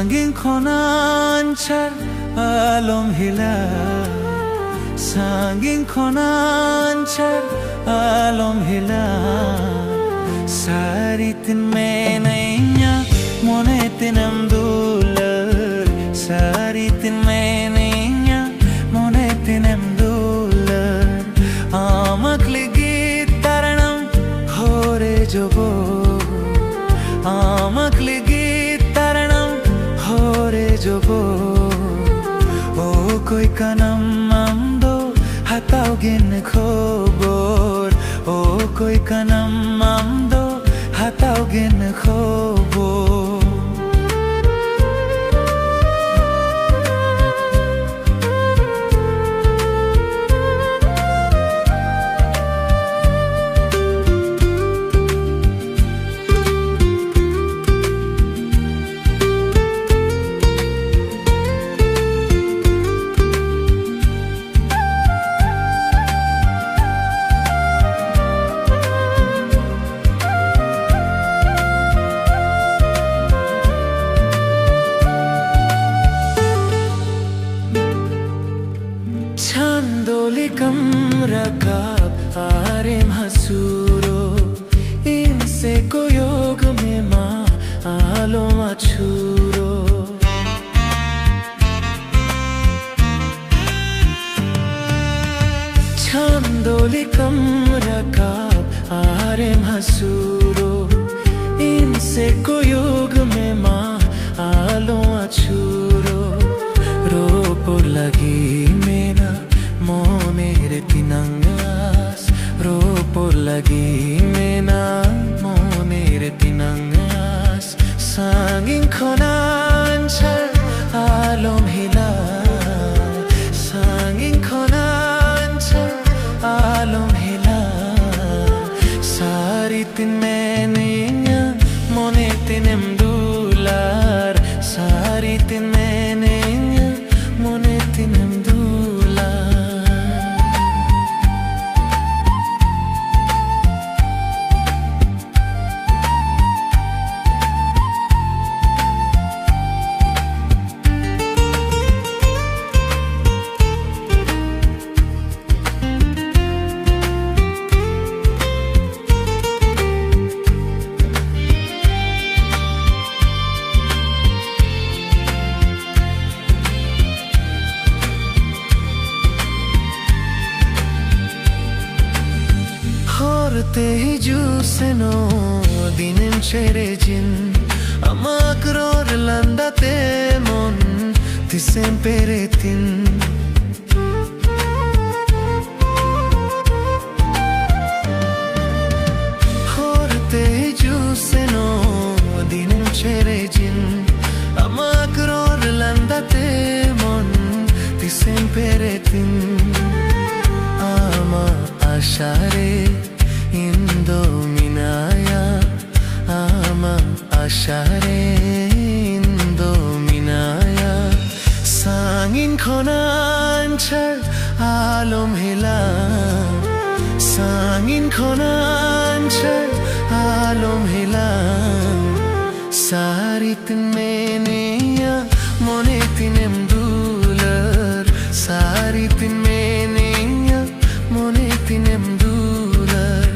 Sangin konanchar alom hila Sangin konanchar alom hila Saritin menainya monetin amdular Saritin menainya monetin amdular Amak ligi taranam hore jobo Amak ligi taranam hore jobo O koi kanam amdo hatau gin khobor O koi kanam amdo hatau gin khobor Chandolikam rakab arem hasuro Inse koyog mema alo achuro Chandolikam rakab arem hasuro Inse koyog mema alo achuro Ropor lagi Monere tinangas Ropor lagi mena Monere tinangas Sangin konanchar alom hila Sangin konanchar alom hila Saritin menainya monetin amdular Saritin menainya monetin amdular Te juseno dinen cherejin amakror landa temon tisemperetin Horte juseno dinen cherejin amakror landa temon tisemperetin ama ashare Indominaya ama ashare Indominaya Sangin konanchar alom hila Sangin konanchar alom hila Saritin menainya monetin amdular Saritin menainya monetin amdular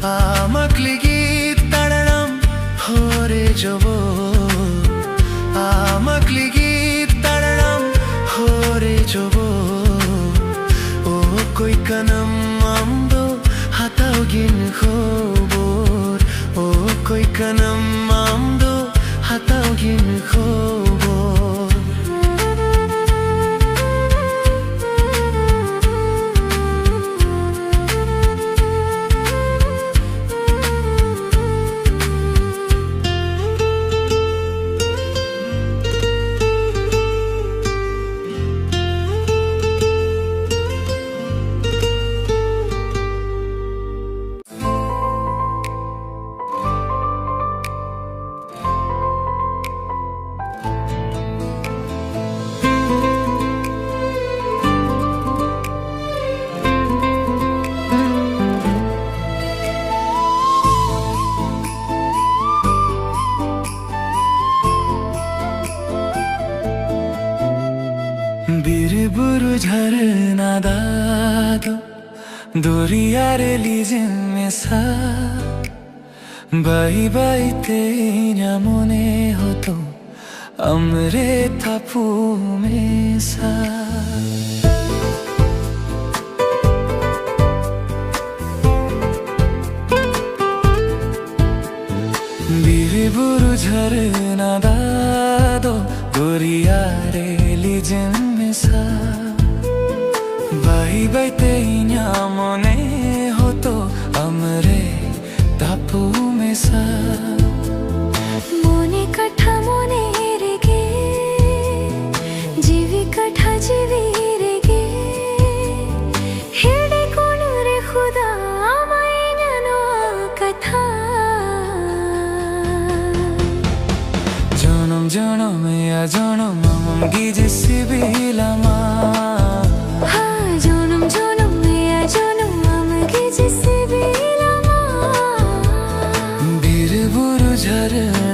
Amak ligi taranam hore jobo Amak ligi taranam hore jobo O koi kanam amdo hatau gin khobor O koi kanam amdo hatau gin khobor 도리아를 잊으면서 바이바이 냐 모네호도 아무래도 품에서 비리부르 झरनादा도 도리아를 잊으면서 by तेइ냐 मोने हो तो अमरे तापू में सा मोने कठा मोने रेगे जीवी कठा जीवी रेगे हेडे कोण रे खुदा आमायनो कथा जनम जनम या जनम ममगी जिसी बिलामा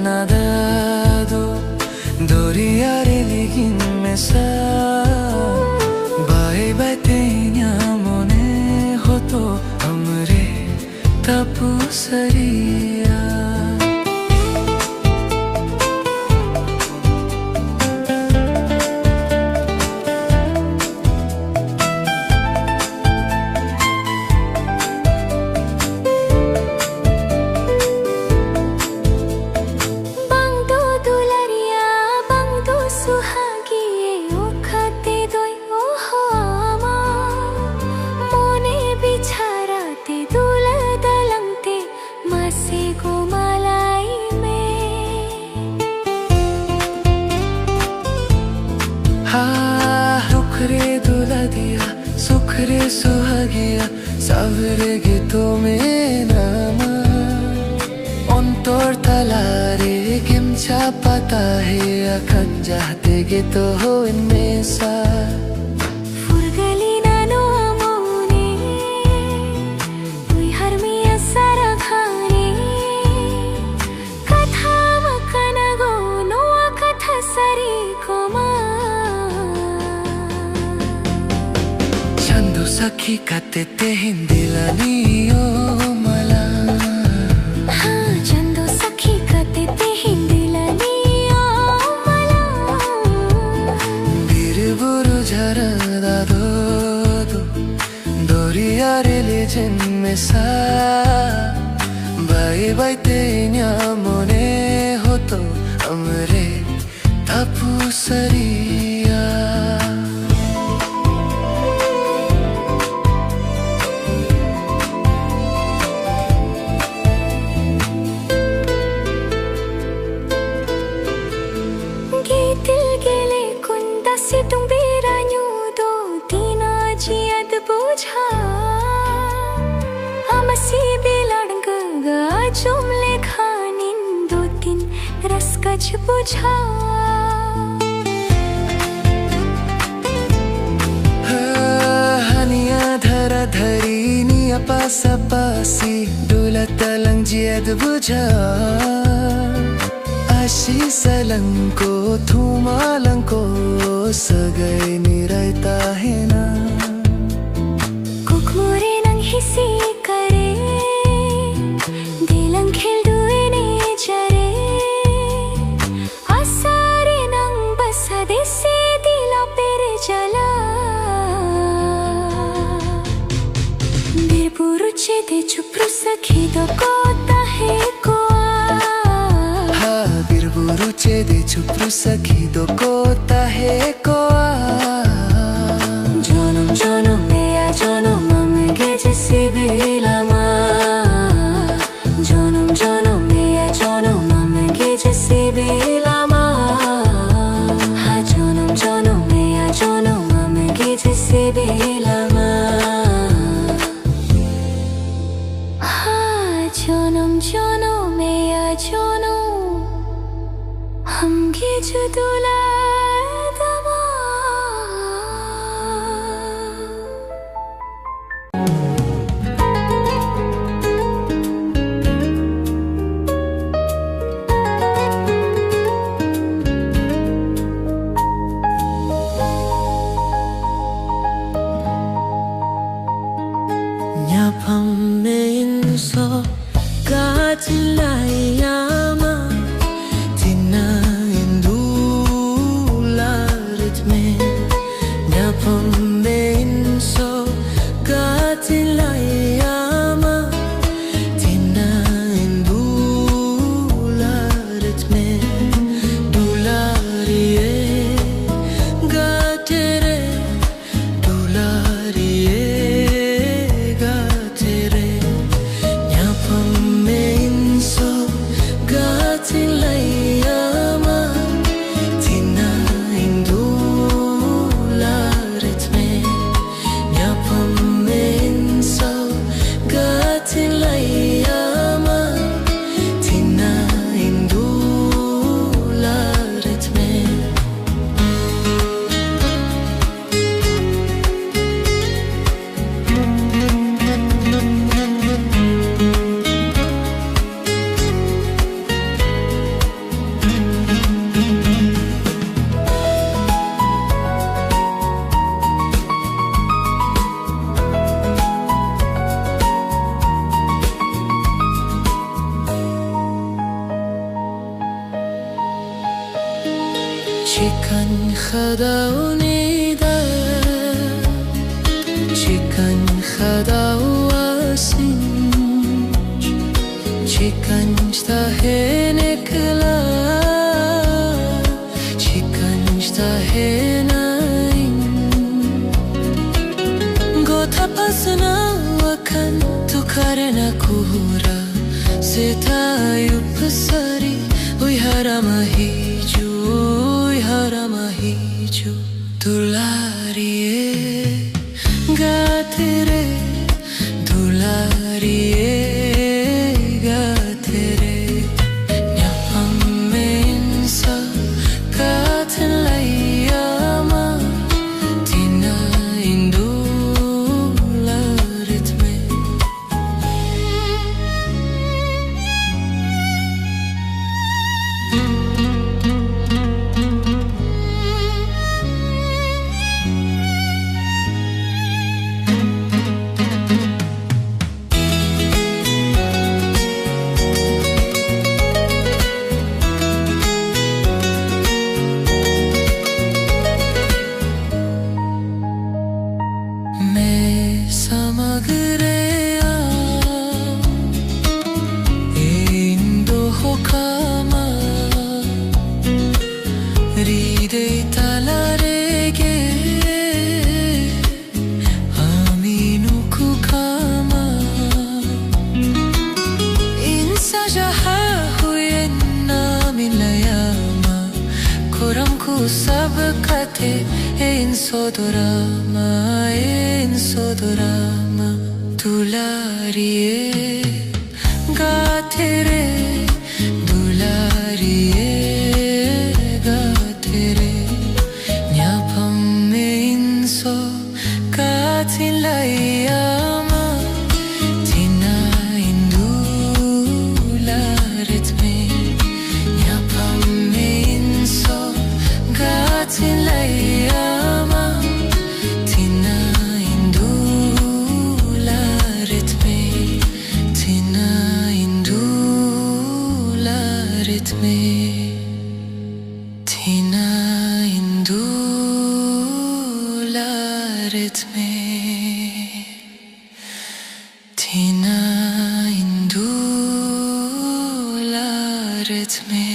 झरनादा도 도리아를 잊으면서 바이바이 ते냐 모네 호도 아무래 타푸사리야 सुखरे दुला दिया सुखरे सुहागिया सावरे गीतो में नामा अंतर तलारे किमचा पता है अखन जाते गीतो हो इनमें सा सखी कते ते हिंदिलानी ओ मला हाँ चंदो सखी कते ते हिंदिलानी ओ मला बिरबुरु झरनादा도 도리아를 잊으면서 바이바이 ते냐 모네 호도 아무래 타푸사리야 जुमले खानिन दो तीन रस कच बुझा हनिया धरा धरी निया पासा पासी डोला तलंग जियद बुझा आशी सलंको थुमालंको सगै निरायता है ना कुकमुरे नंग हिसी करे de chupru sakhi do kota hai koa ha birburu che de chupru sakhi do kota hai koa janam janam meya janam mamge jisi bilama janam janam meya janam mamge jisi bilama ha janam janam meya janam mamge jisi bilama जनम जनम या जनम हमगे जुदुला दमा Chicken khadaunida, chicken khadauasin, chicken stahenekla, chicken stahenain. Gotha pasna wakan tu karena kuhura, setayup sari, ui haramahiju. Haramahiju dulariye gatere dulariye gatere nyapamme insa gaten layama tina indularitme. Sab kate in sodorama dulariye gatere dulariye gatere nyapamme inso gatin layama tina indularitme nyapamme inso gatin layama tina indularitme tina indularitme tina indularitme tina indularitme.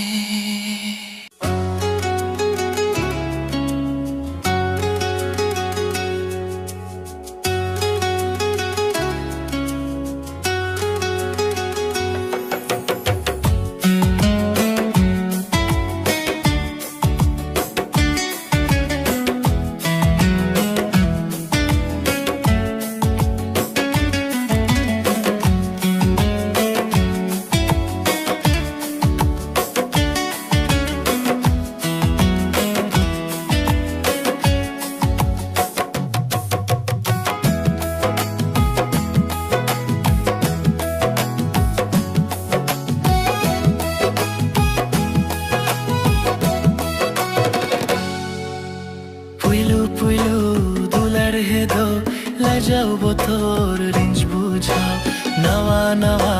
Lajau botor rinj bujhao nawa nawa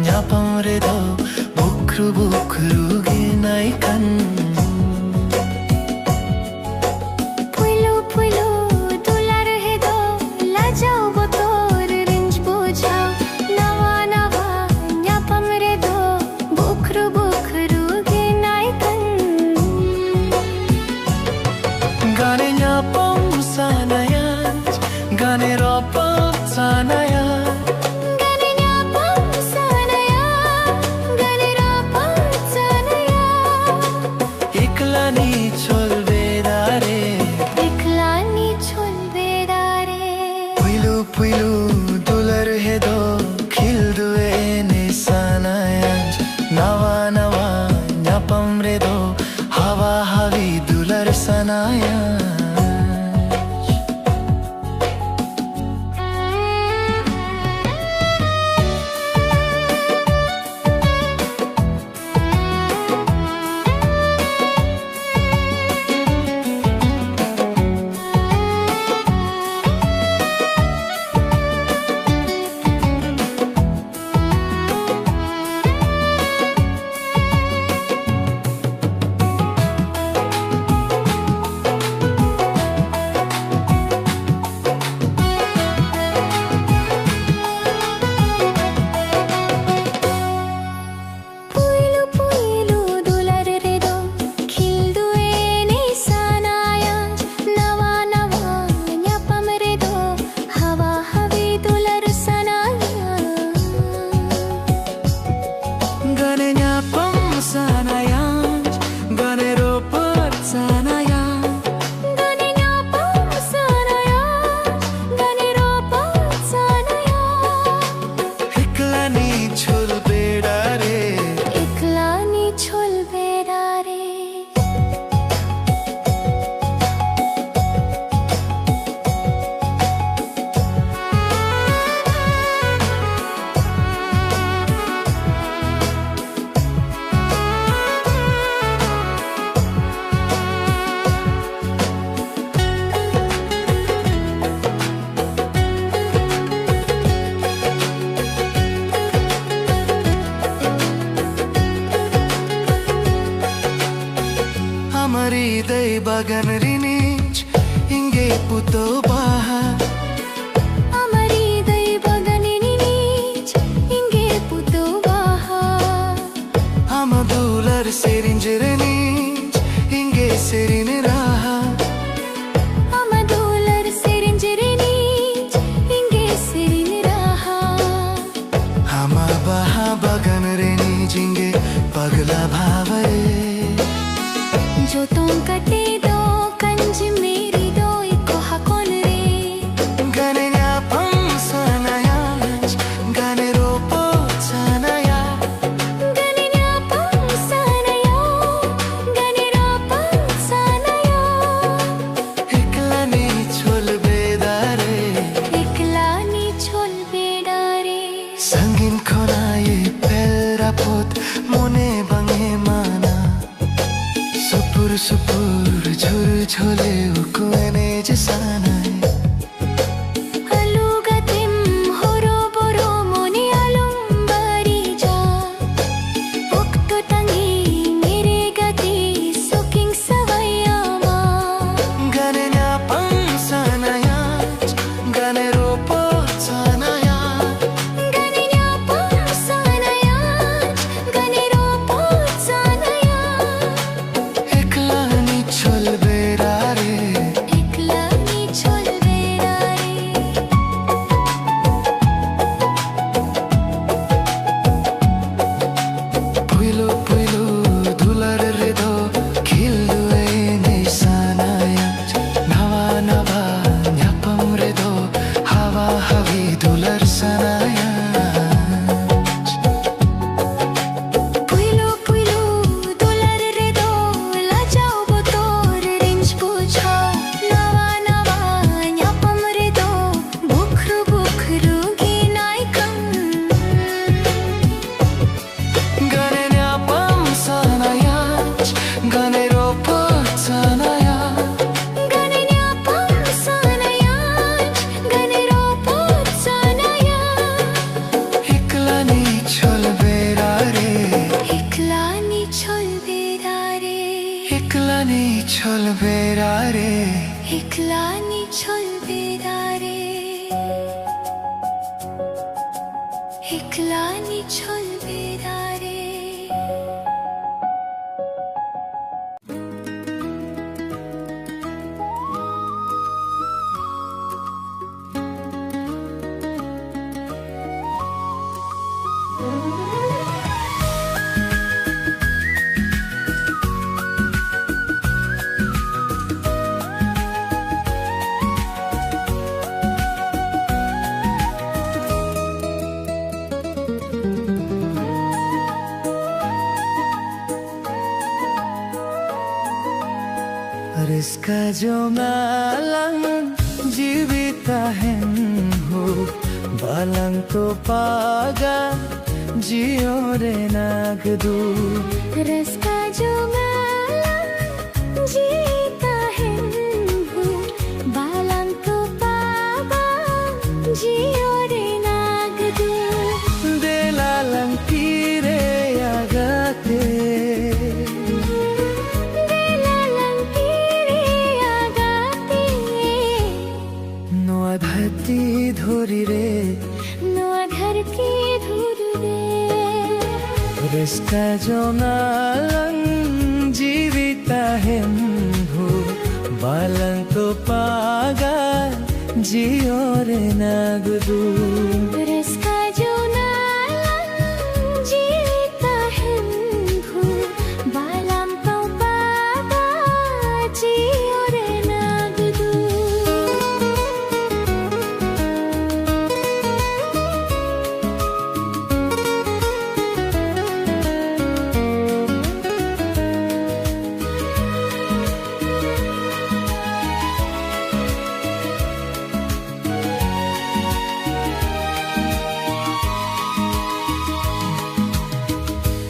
nyapam redo bukru bukru ginai kan puilu puilu dular hedo lajau botor rinj bujhao nawa nawa nyapam redo bukru bukru ginai kan gane nyapam sanaya Gane ropam sanaya Gane nyapam sanaya Gane ropam sanaya sanayan ganero par sanayan ganenya pam sanayan ganero par sanayan iklani chul bedare iklani chul bedare Amari dai bagan rinich inge puto baha amari dai baganinich inge putu baha amadular serinjerenich inge serin raha amadular serinjerenich inge serin raha ama baha bagan rinich inge pagla bhave जो तुम कटे दो कंज मेरी दो eco Hakone रे ganenya pam sanayan ganero par sanayan ganenya pam sanaya ganero pam sanaya iklani chul bedare iklani chol bedare sangin khonaye pelrapot mone bange mana supur supur झुर झोले उकुने जसानाय alugatim horo boro mone alum bari ja okto tangi mere gati soking savayama ganenya pam sanayan ganero par sanayan ganenya pam sanaya ganero pam sanaya iklani chul bedare iklani chol bedare puilu puilu dular redo khildu ene sanayan nava nava nyapam redo hawa havi dular sanayan puilu puilu dolar re do la jao botor rinj pucha nawa nawa nyapam re do bukhru bukhru ginai kam ganenya pam sanayan ganero par sanayan ganenya pam sanaya ganero pam sanaya iklani chul bedare iklani chol bedare iklani chul bedare iklani chol bedare iklani chol bedare Riska jo malang jibitahen ho balang to paga jiyo re nagdu रस का जो गालम जीता है वो बालम तो पागा जियो रे नागदू delalang tire agate दिलालंग तेरे आगाते no adhati dhori re नुआ धरती धूर दे riska jo malang jibitahen ho balang to paga jiyo re nagdu रस का जो नालम जीता है वो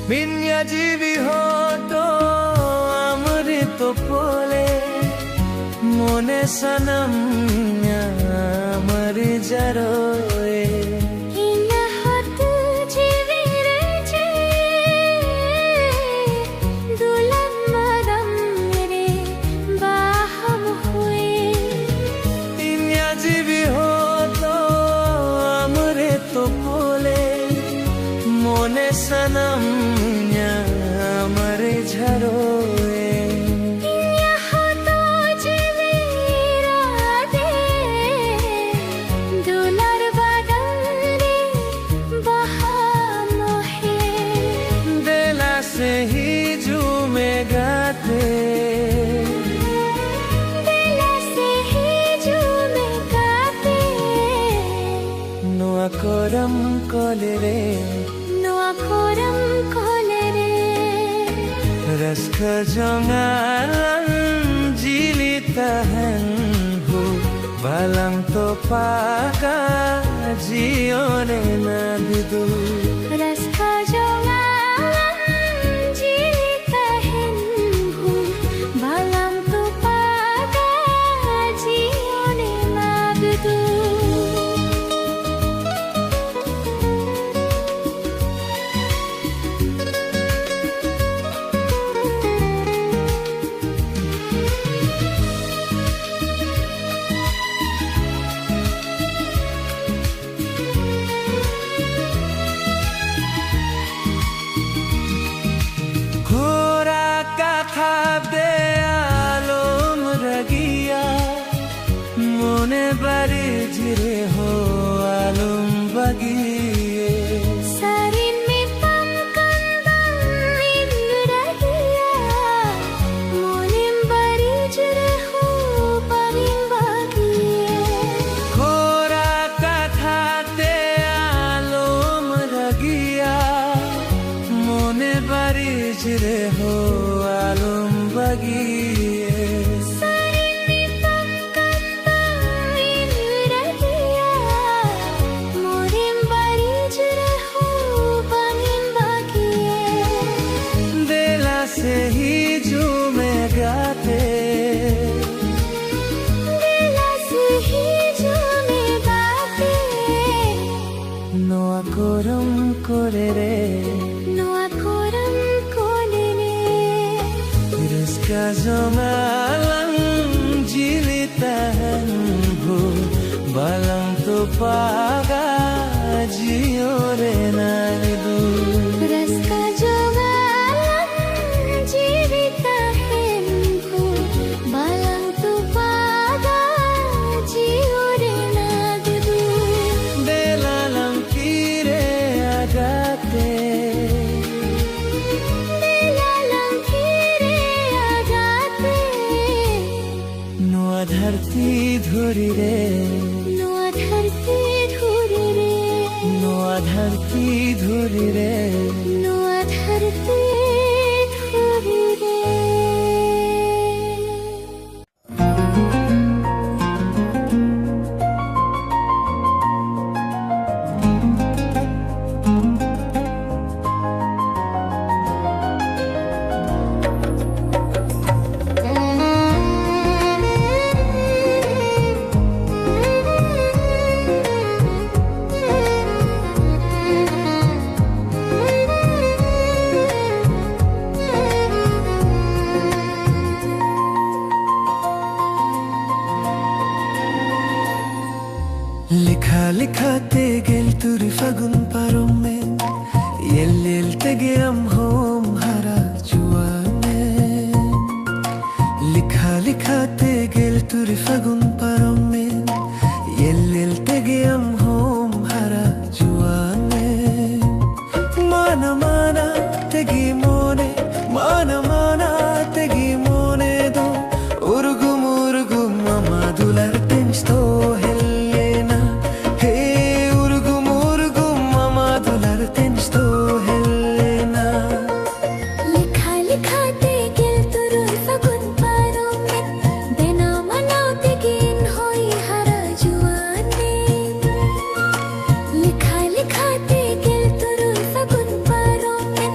Minyajivi hoto amrito pole mone sanamnya mari jaroe Inya hotu jivire je dulam madam mere baham hue Minyajivi hoto amrito pole mone sanamnya mari jaroe से ही झूमेगाते दिला से ही झूमेगाते Noa koram kolere Raska jongalan jilita hanhu Balang to paka jione na bidu Raska jongalan jilita hanhu Balang to paka jione na bidu Bari jire ho alum bagiye Sarin mitam kandang indrahiya Monim bari jire ho parin bagiye Khora katha te alum ragiya Mone bari jire ho alum bagiye से ही झूमेगाते दिला से ही झूमेगाते Noa koram kolere Raska jongalan jilita hanhu Balang to paga jiore na bidu Raska jongalan jilita hanhu Balang to paga jiore na bidu Delalam kire agate Noa dharti dhuri re Noa dharti dhuri re Noa dharti dhuri re Noa dharti dhuri re लिखा लिखाते गेल तुरी फागुन पारोमे ಎಲ್ಲೆಲ್ತೆಗೆ home ಹರ ಜುವಾನೆ लिखा लिखाते गेल तुरी फागुन पारोमे ಎಲ್ಲೆಲ್ತೆಗೆ home ಹರ ಜುವಾನೆ ಮಾನ ಮಾನ ತೆಗಿ ಮೋನೆ ಮಾನ ಮಾನ ತೆಗಿ ಮೋನೆ ದೋ ಉರುಗು ಮುರುಗು ಮಮ ದುಲರ್ ತೆಂಚ್ತೋ ಹೆಲ್ಲೇನಾ ಹೇ ಉರುಗು ಮುರುಗು ಮಮ ದುಲರ್ ತೆಂಚ್ತೋ ಹೆಲ್ಲೇನಾ लिखा लिखाते गेल तुरुर फागुन पारोमे देना मनावते गिन होई हरा जुआने लिखा लिखाते गेल तुरुर फागुन पारोमे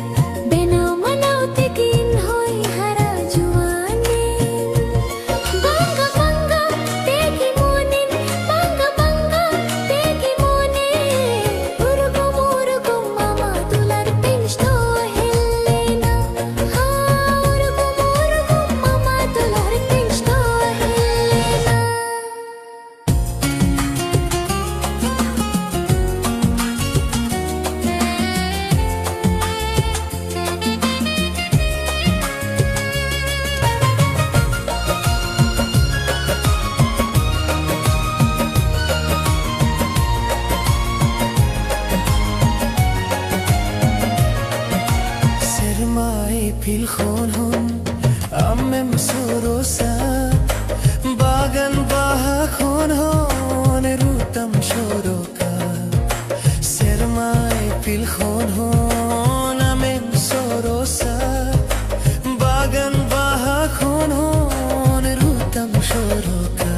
pilkhon hon amem sorosa bagan baha khon hon rutam shoroka sermai pilkhon hon amem sorosa bagan baha khon hon rutam shoroka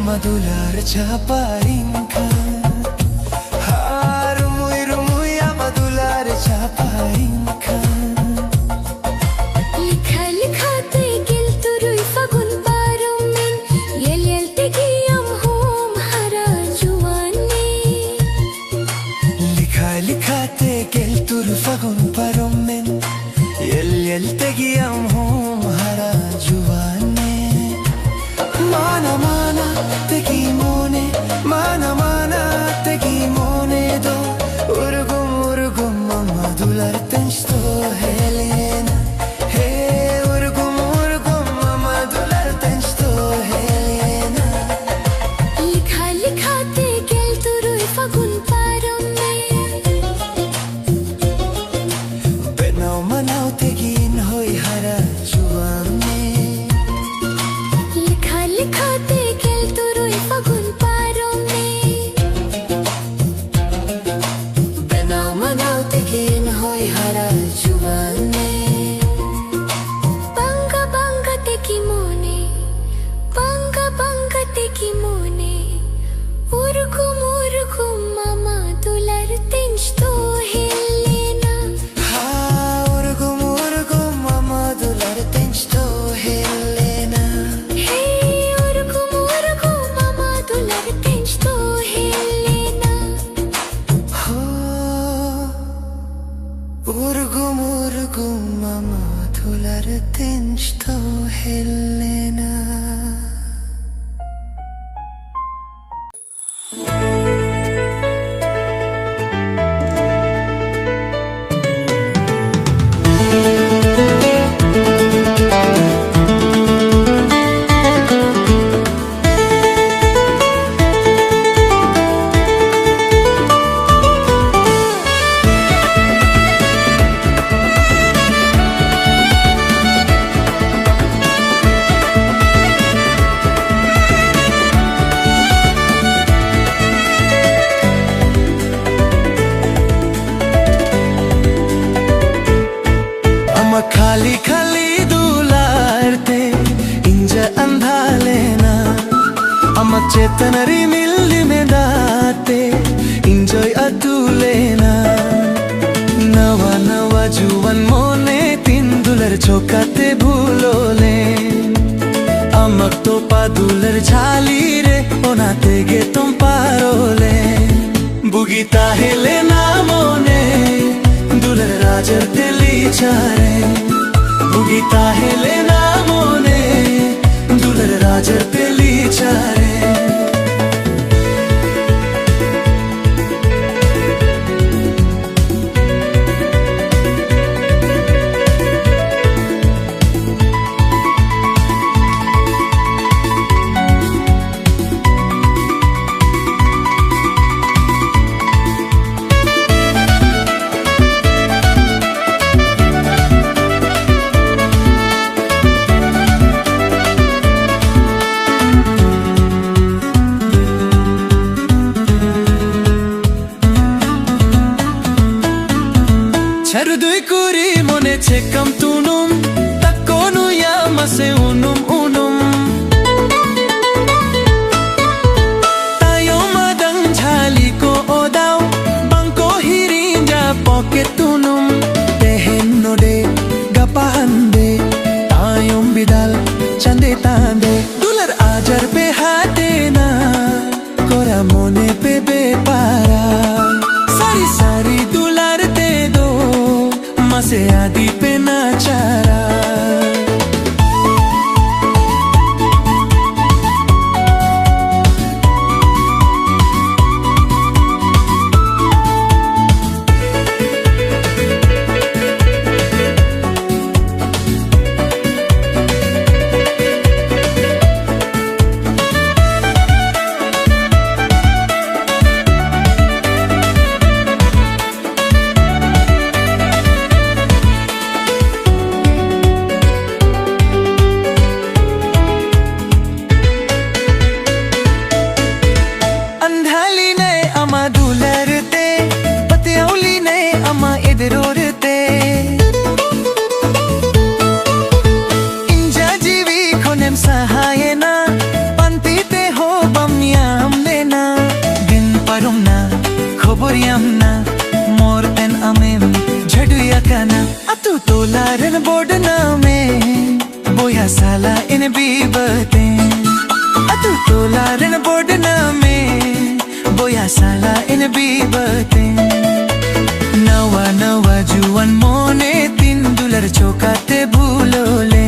Madular chaparinka rumui rumui madular chaparinka likha likha te gil turui fagun barumin yel yel te giyam hom hara juwani likha likha te gil tur fagun barumin yel yel te giyam hom hara juwani mana mana mana te kimone do urgum urgum madular tensto Helena hey urgum urgum madular tensto Helena likha likha te gel turui fagun parume benau manau te gin hoi hara juame likha likha te gel turui fagun Urgum urgum madular tensto Helena खाली खाली दुलारते इंज अंधा लेना अम्मा चेतनरी मिल्ली में दाते enjoy अतु लेना नवा नवा जुवन मोने तीन दुलर चौकाते भूलोले अम्मक तो पादुलर झाली रे ओनाते गे तुम पारोले बुगीता हेले ना मोने दुलर राजर दिली चारे बुगीता हेले ना मोने दुलर राजर दिली चारे Charudui kuri mone chekam tunum Takonu ya mase unum unum Tayo madang jhali ko odaw Bangko hirinja pocket tunum Tehen node gapahande Tayom bidal chande tande Dular ajar pe hate na Kora mone pe be para Sari sari dular te do Mase adi pe na chara Yamna more than amem jhaduya kana atu tolaran board na me boya sala in bibate atu tolaran board na me boya sala in bibate nawa nawa juwan mone tin dular chokate bhulole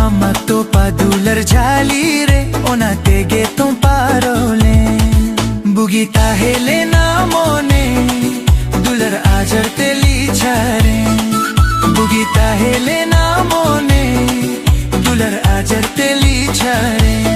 amak to padular jali re ona tege tum parole Bugita hele na mone Dular ajar teli chare Bugita hele na mone Dular ajar teli chare